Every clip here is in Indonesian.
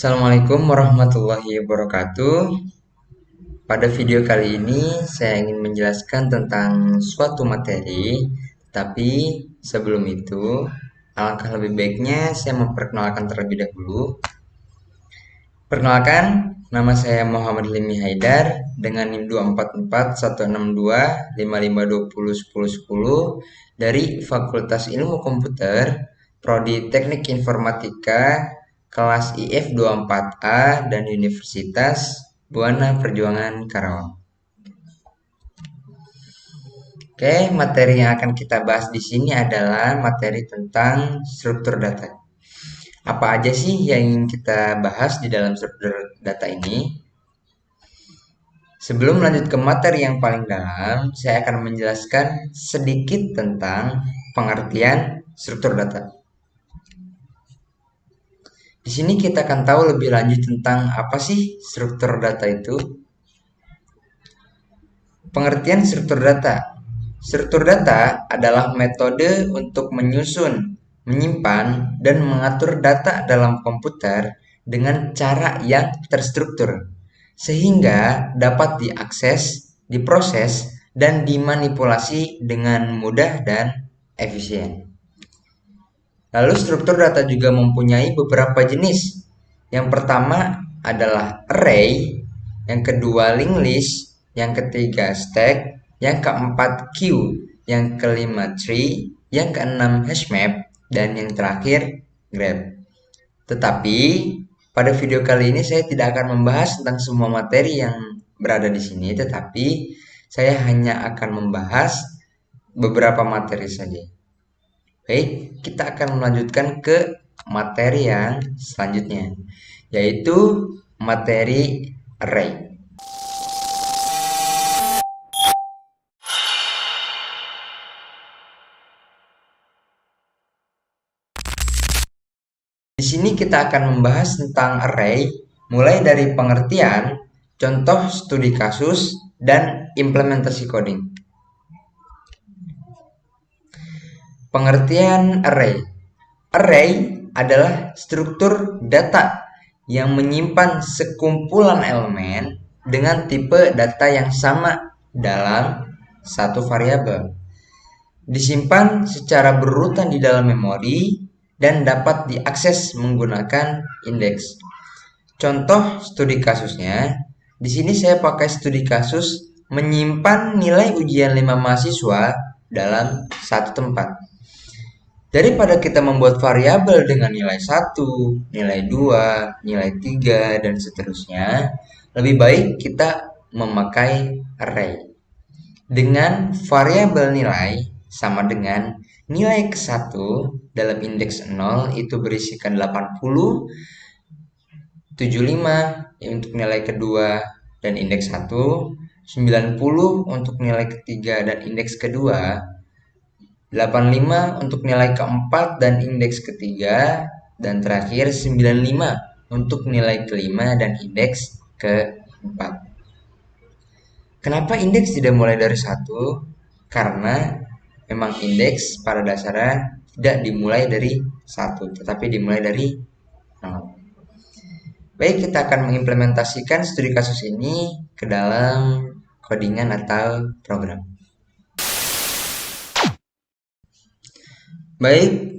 Assalamualaikum warahmatullahi wabarakatuh. Pada video kali ini saya ingin menjelaskan tentang suatu materi, tapi sebelum itu alangkah lebih baiknya saya memperkenalkan terlebih dahulu. Perkenalkan, nama saya Muhammad Hilmi Haidar dengan NIM 2441625521010 dari Fakultas Ilmu Komputer, Prodi Teknik Informatika, kelas IF 24A dan Universitas Buana Perjuangan Karawang. Oke, materi yang akan kita bahas di sini adalah materi tentang struktur data. Apa aja sih yang ingin kita bahas di dalam struktur data ini? Sebelum lanjut ke materi yang paling dalam, saya akan menjelaskan sedikit tentang pengertian struktur data. Di sini kita akan tahu lebih lanjut tentang apa sih struktur data itu. Pengertian struktur data. Struktur data adalah metode untuk menyusun, menyimpan, dan mengatur data dalam komputer dengan cara yang terstruktur, sehingga dapat diakses, diproses, dan dimanipulasi dengan mudah dan efisien. Lalu struktur data juga mempunyai beberapa jenis. Yang pertama adalah array, yang kedua linked list, yang ketiga stack, yang keempat queue, yang kelima tree, yang keenam hashmap, dan yang terakhir graph. Tetapi pada video kali ini saya tidak akan membahas tentang semua materi yang berada di sini, tetapi saya hanya akan membahas beberapa materi saja. Baik, kita akan melanjutkan ke materi yang selanjutnya, yaitu materi array. Di sini kita akan membahas tentang array, mulai dari pengertian, contoh studi kasus, dan implementasi coding. Pengertian array. Array adalah struktur data yang menyimpan sekumpulan elemen dengan tipe data yang sama dalam satu variabel. Disimpan secara berurutan di dalam memori dan dapat diakses menggunakan indeks. Contoh studi kasusnya, di sini saya pakai studi kasus menyimpan nilai ujian 5 mahasiswa dalam satu tempat. Daripada kita membuat variabel dengan nilai 1, nilai 2, nilai 3, dan seterusnya, lebih baik kita memakai array. Dengan variabel nilai sama dengan nilai ke-1 dalam indeks 0 itu berisikan 80, 75 untuk nilai kedua dan indeks 1, 90 untuk nilai ketiga dan indeks kedua, 85 untuk nilai keempat dan indeks ketiga, dan terakhir 95 untuk nilai kelima dan indeks keempat. Kenapa indeks tidak mulai dari 1? Karena memang indeks pada dasarnya tidak dimulai dari 1, tetapi dimulai dari 0. Baik, kita akan mengimplementasikan studi kasus ini ke dalam codingan atau program. Baik,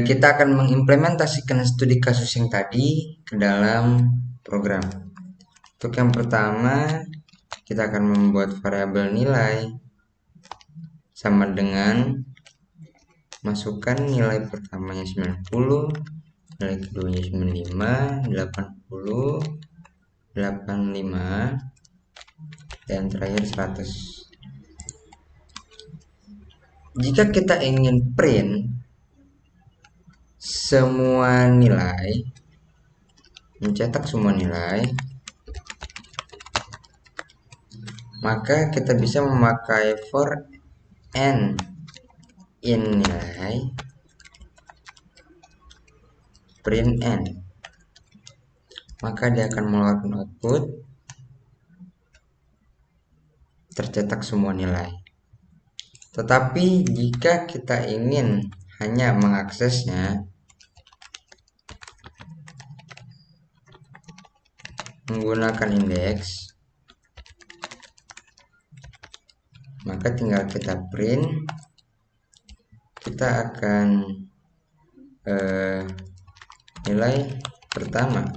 kita akan mengimplementasikan studi kasus yang tadi ke dalam program. Untuk yang pertama, kita akan membuat variabel nilai sama dengan masukkan nilai pertamanya 90, nilai keduanya 95, 80, 85, dan terakhir 100. Jika kita ingin print semua nilai, mencetak semua nilai, maka kita bisa memakai for n in nilai print n, maka dia akan mengeluarkan output tercetak semua nilai. Tetapi jika kita ingin hanya mengaksesnya, menggunakan indeks, maka tinggal kita print. Kita akan nilai pertama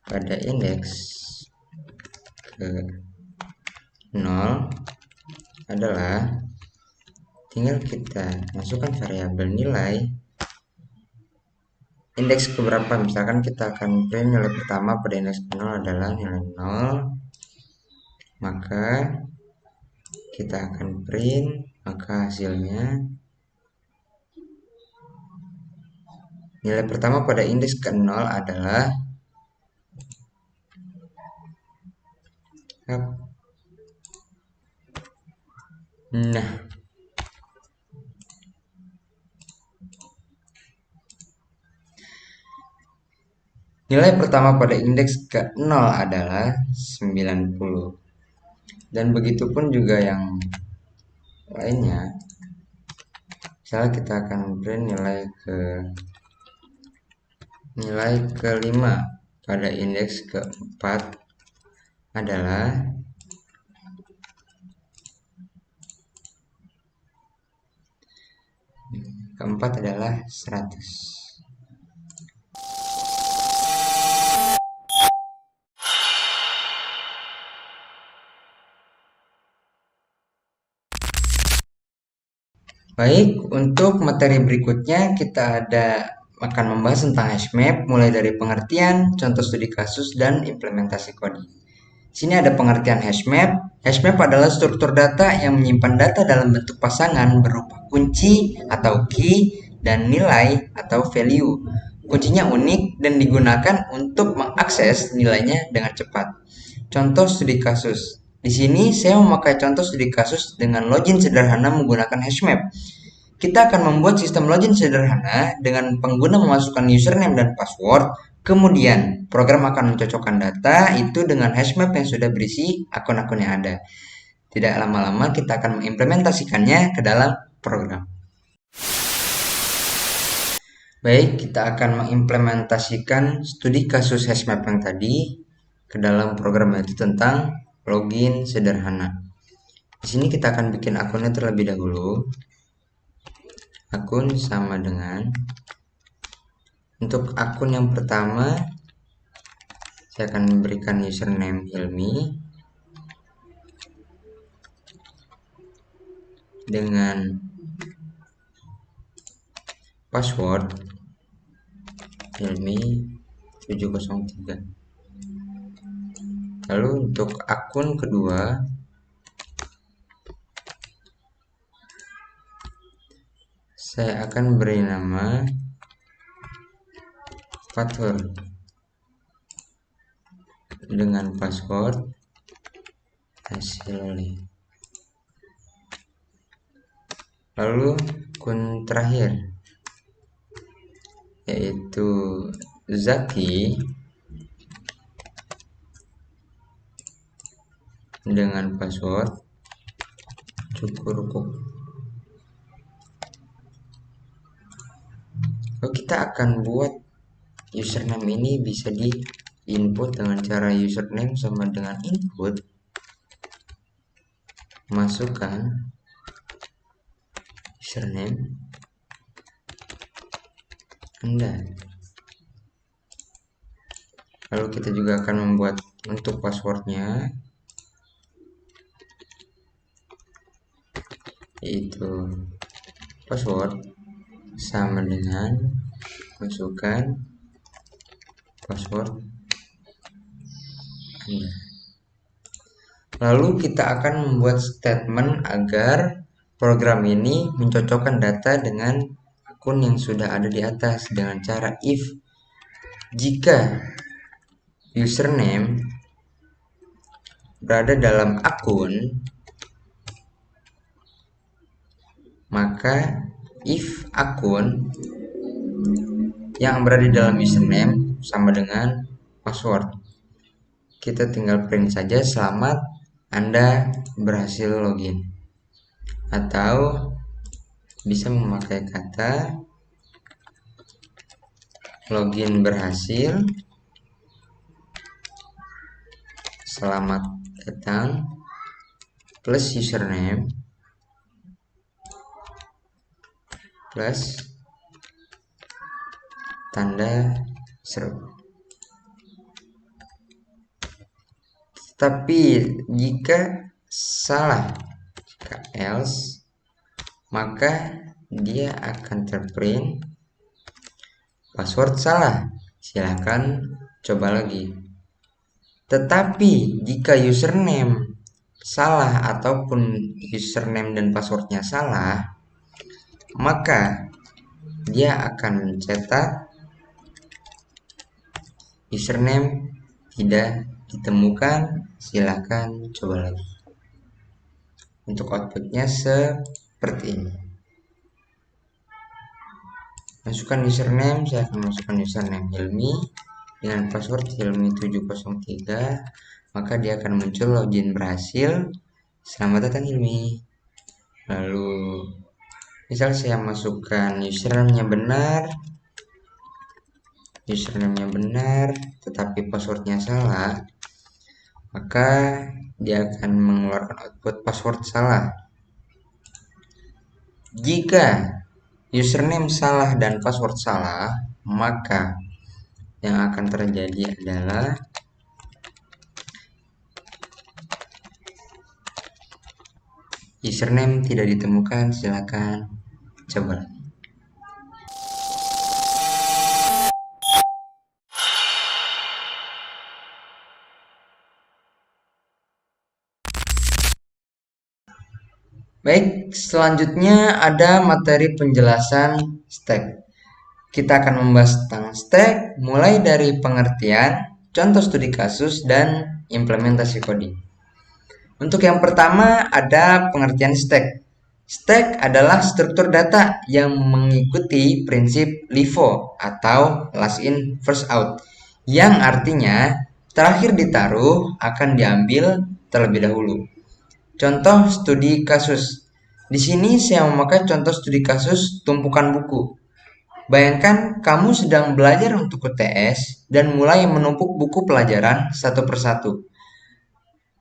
pada indeks ke 0 adalah, tinggal kita masukkan variabel nilai indeks keberapa. Misalkan kita akan print nilai pertama pada indeks ke 0 adalah nilai 0, maka kita akan print, maka hasilnya nilai pertama pada indeks ke 0 adalah nilai pertama pada indeks ke 0 adalah 90. Dan begitupun juga yang lainnya. Misalnya kita akan print nilai ke-5 pada indeks ke-4 adalah keempat adalah 100. Baik, untuk materi berikutnya kita akan membahas tentang hashmap, mulai dari pengertian, contoh studi kasus, dan implementasi coding. Sini ada pengertian hashmap. Hashmap adalah struktur data yang menyimpan data dalam bentuk pasangan berupa kunci atau key dan nilai atau value. Kuncinya unik dan digunakan untuk mengakses nilainya dengan cepat. Contoh studi kasus. Di sini saya memakai contoh studi kasus dengan login sederhana menggunakan hashmap. Kita akan membuat sistem login sederhana dengan pengguna memasukkan username dan password. Kemudian, program akan mencocokkan data itu dengan hashmap yang sudah berisi akun-akun yang ada. Tidak lama-lama kita akan mengimplementasikannya ke dalam program. Baik, kita akan mengimplementasikan studi kasus hashmap yang tadi ke dalam program, yaitu tentang login sederhana. Di sini kita akan bikin akunnya terlebih dahulu. Akun sama dengan, untuk akun yang pertama saya akan memberikan username Hilmi dengan password Hilmi 703. Lalu untuk akun kedua saya akan beri nama Fathur dengan password Hasiloli. Lalu akun terakhir yaitu Zaki dengan password Cukurukuk. Lalu kita akan buat username ini bisa di input dengan cara username sama dengan input, masukkan username Anda. Lalu kita juga akan membuat untuk passwordnya, yaitu password sama dengan masukkan password Anda. Lalu kita akan membuat statement agar program ini mencocokkan data dengan akun yang sudah ada di atas dengan cara if jika username berada dalam akun, maka if akun yang berada di dalam username sama dengan password. Kita tinggal print saja selamat Anda berhasil login, atau bisa memakai kata login berhasil selamat datang plus username plus tanda seru. Tapi jika salah, jika else, maka dia akan terprint password salah. Silahkan coba lagi. Tetapi jika username salah ataupun username dan passwordnya salah, maka dia akan mencetak username tidak ditemukan. Silahkan coba lagi. Untuk outputnya seperti ini. Masukkan username, saya akan masukkan username Hilmi dengan password Hilmi703, maka dia akan muncul login berhasil. Selamat datang Hilmi. Lalu misal saya masukkan username-nya benar, tetapi passwordnya salah, maka dia akan mengeluarkan output password salah. Jika username salah dan password salah, maka yang akan terjadi adalah username tidak ditemukan. Silakan coba. Baik, selanjutnya ada materi penjelasan stack. Kita akan membahas tentang stack mulai dari pengertian, contoh studi kasus, dan implementasi coding. Untuk yang pertama ada pengertian stack. Stack adalah struktur data yang mengikuti prinsip LIFO atau last in first out, yang artinya terakhir ditaruh akan diambil terlebih dahulu. Contoh studi kasus. Di sini saya memakai contoh studi kasus tumpukan buku. Bayangkan kamu sedang belajar untuk UTS dan mulai menumpuk buku pelajaran satu persatu.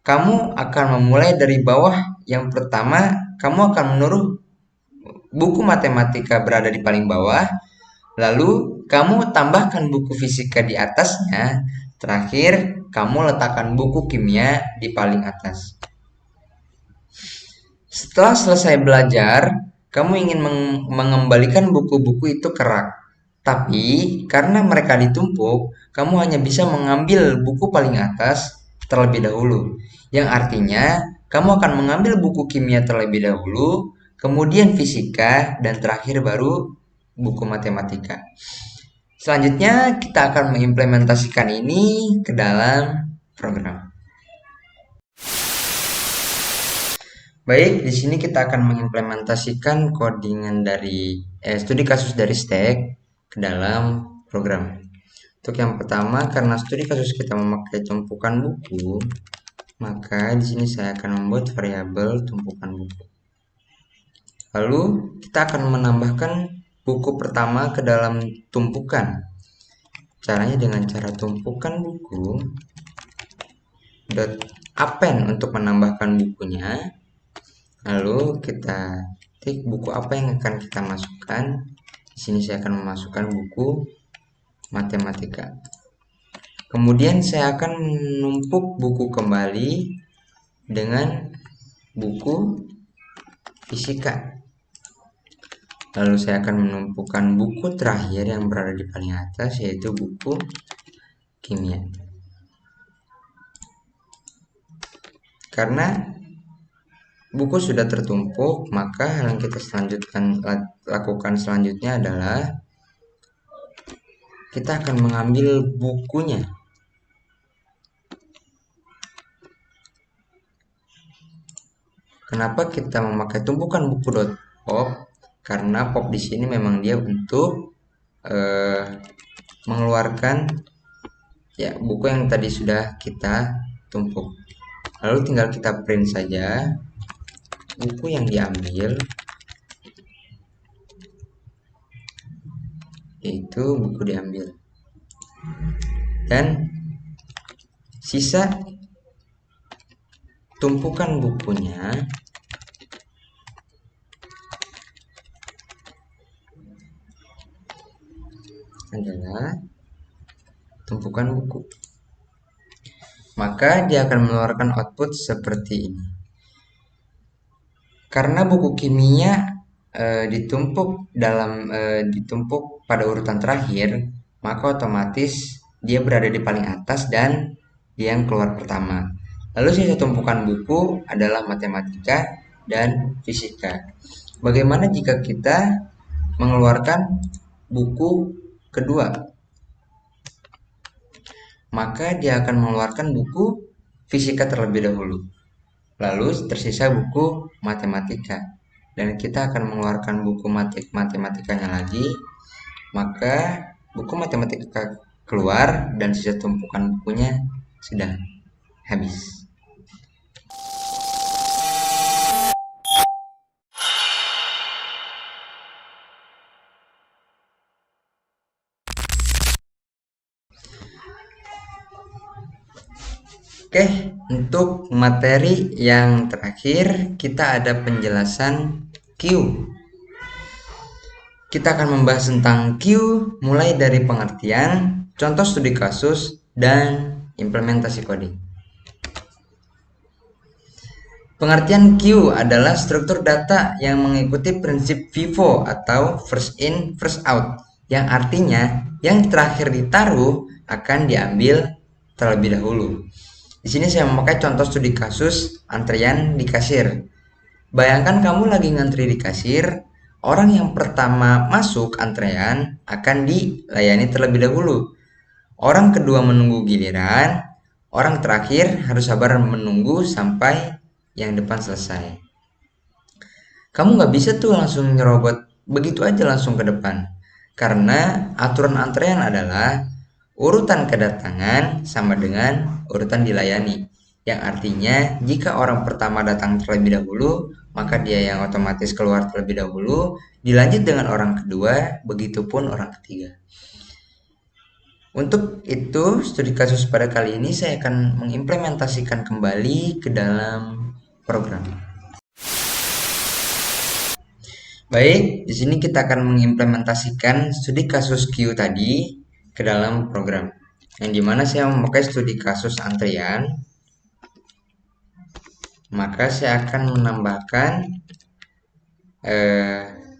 Kamu akan memulai dari bawah. Yang pertama, kamu akan menaruh buku matematika berada di paling bawah. Lalu, kamu tambahkan buku fisika di atasnya. Terakhir, kamu letakkan buku kimia di paling atas. Setelah selesai belajar, kamu ingin mengembalikan buku-buku itu ke rak. Tapi, karena mereka ditumpuk, kamu hanya bisa mengambil buku paling atas terlebih dahulu. Yang artinya, kamu akan mengambil buku kimia terlebih dahulu, kemudian fisika, dan terakhir baru buku matematika. Selanjutnya, kita akan mengimplementasikan ini ke dalam program. Baik, di sini kita akan mengimplementasikan codingan dari studi kasus dari stack ke dalam program. Untuk yang pertama, karena studi kasus kita memakai tumpukan buku, maka di sini saya akan membuat variabel tumpukan buku. Lalu kita akan menambahkan buku pertama ke dalam tumpukan. Caranya dengan cara tumpukan buku dot append untuk menambahkan bukunya. Lalu kita ketik buku apa yang akan kita masukkan. Di sini saya akan memasukkan buku matematika. Kemudian saya akan menumpuk buku kembali dengan buku fisika. Lalu saya akan menumpukan buku terakhir yang berada di paling atas, yaitu buku kimia. Karena buku sudah tertumpuk, maka hal yang kita lakukan selanjutnya adalah kita akan mengambil bukunya. Kenapa kita memakai tumpukan buku.pop? Karena pop di sini memang dia untuk mengeluarkan ya buku yang tadi sudah kita tumpuk. Lalu tinggal kita print saja buku yang diambil, yaitu buku diambil, dan sisa tumpukan bukunya adalah tumpukan buku, maka dia akan mengeluarkan output seperti ini. Karena buku kimia ditumpuk pada urutan terakhir, maka otomatis dia berada di paling atas dan dia yang keluar pertama. Lalu sisa tumpukan buku adalah matematika dan fisika. Bagaimana jika kita mengeluarkan buku kedua? Maka dia akan mengeluarkan buku fisika terlebih dahulu. Lalu tersisa buku matematika. Dan kita akan mengeluarkan buku matematikanya lagi. Maka buku matematika keluar dan sisa tumpukan bukunya sudah habis. Oke, untuk materi yang terakhir kita ada penjelasan Q. Kita akan membahas tentang Q mulai dari pengertian, contoh studi kasus, dan implementasi coding. Pengertian Q adalah struktur data yang mengikuti prinsip FIFO atau first in, first out, yang artinya yang terakhir ditaruh akan diambil terlebih dahulu. Di sini saya memakai contoh studi kasus antrian di kasir. Bayangkan kamu lagi ngantri di kasir, orang yang pertama masuk antrean akan dilayani terlebih dahulu. Orang kedua menunggu giliran, orang terakhir harus sabar menunggu sampai yang depan selesai. Kamu nggak bisa tuh langsung nyerobot begitu aja langsung ke depan. Karena aturan antrean adalah urutan kedatangan sama dengan urutan dilayani. Yang artinya jika orang pertama datang terlebih dahulu, maka dia yang otomatis keluar terlebih dahulu, dilanjut dengan orang kedua, begitupun orang ketiga. Untuk itu, studi kasus pada kali ini saya akan mengimplementasikan kembali ke dalam program. Baik, di sini kita akan mengimplementasikan studi kasus Q tadi ke dalam program. Yang dimana saya memakai studi kasus antrian, maka saya akan menambahkan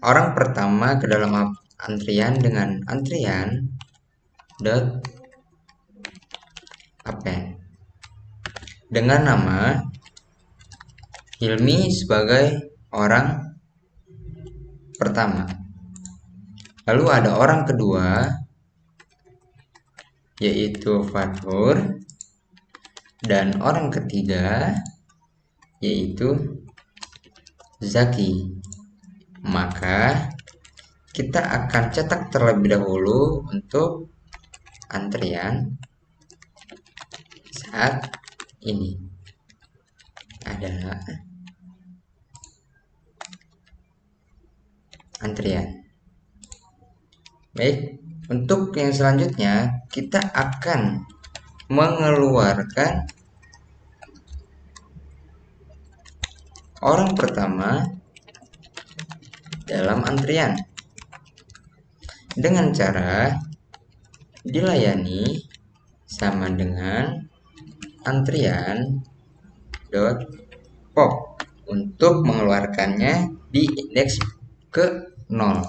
orang pertama ke dalam antrian dengan antrian dot append dengan nama Hilmi sebagai orang pertama. Lalu ada orang kedua yaitu Fathur, dan orang ketiga yaitu Zaki. Maka kita akan cetak terlebih dahulu untuk antrian saat ini adalah antrian. Baik, untuk yang selanjutnya kita akan mengeluarkan orang pertama dalam antrian dengan cara dilayani sama dengan antrian dot pop untuk mengeluarkannya di indeks ke 0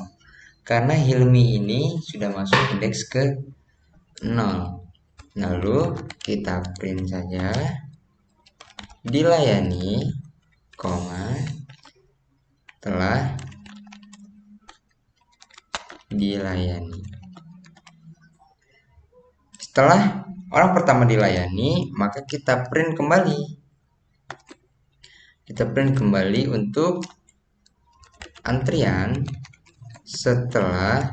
karena Hilmi ini sudah masuk indeks ke 0. Lalu kita print saja dilayani, telah dilayani. Setelah orang pertama dilayani, maka kita print kembali. Kita print kembali untuk antrian setelah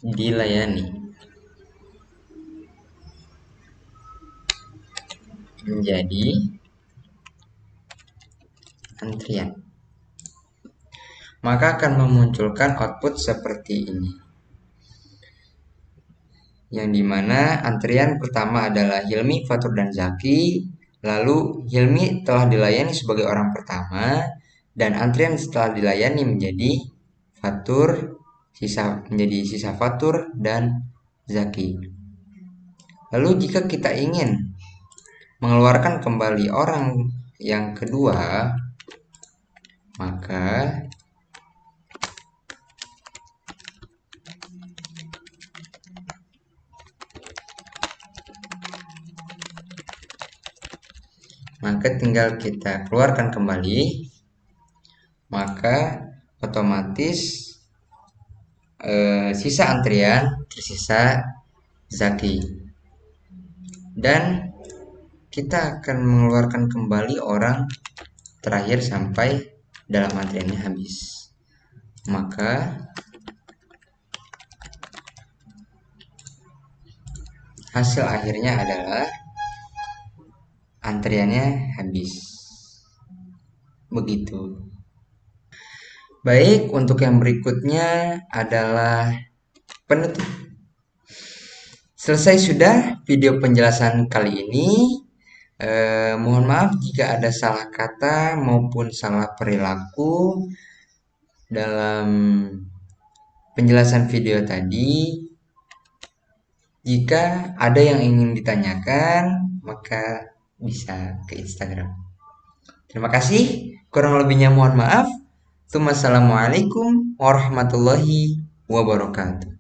dilayani menjadi antrian. Maka akan memunculkan output seperti ini. Yang dimana antrian pertama adalah Hilmi, Fathur, dan Zaki. Lalu Hilmi telah dilayani sebagai orang pertama dan antrian setelah dilayani menjadi Fatur, sisa Fatur dan Zaki. Lalu jika kita ingin mengeluarkan kembali orang yang kedua, maka tinggal kita keluarkan kembali, maka otomatis sisa antrian tersisa Zaki, dan kita akan mengeluarkan kembali orang terakhir sampai dalam antriannya habis. Maka hasil akhirnya adalah antriannya habis. Begitu. Baik, untuk yang berikutnya adalah penutup. Selesai sudah video penjelasan kali ini. Mohon maaf jika ada salah kata maupun salah perilaku dalam penjelasan video tadi. Jika ada yang ingin ditanyakan, maka bisa ke Instagram. Terima kasih. Kurang lebihnya mohon maaf. Wassalamualaikum warahmatullahi wabarakatuh.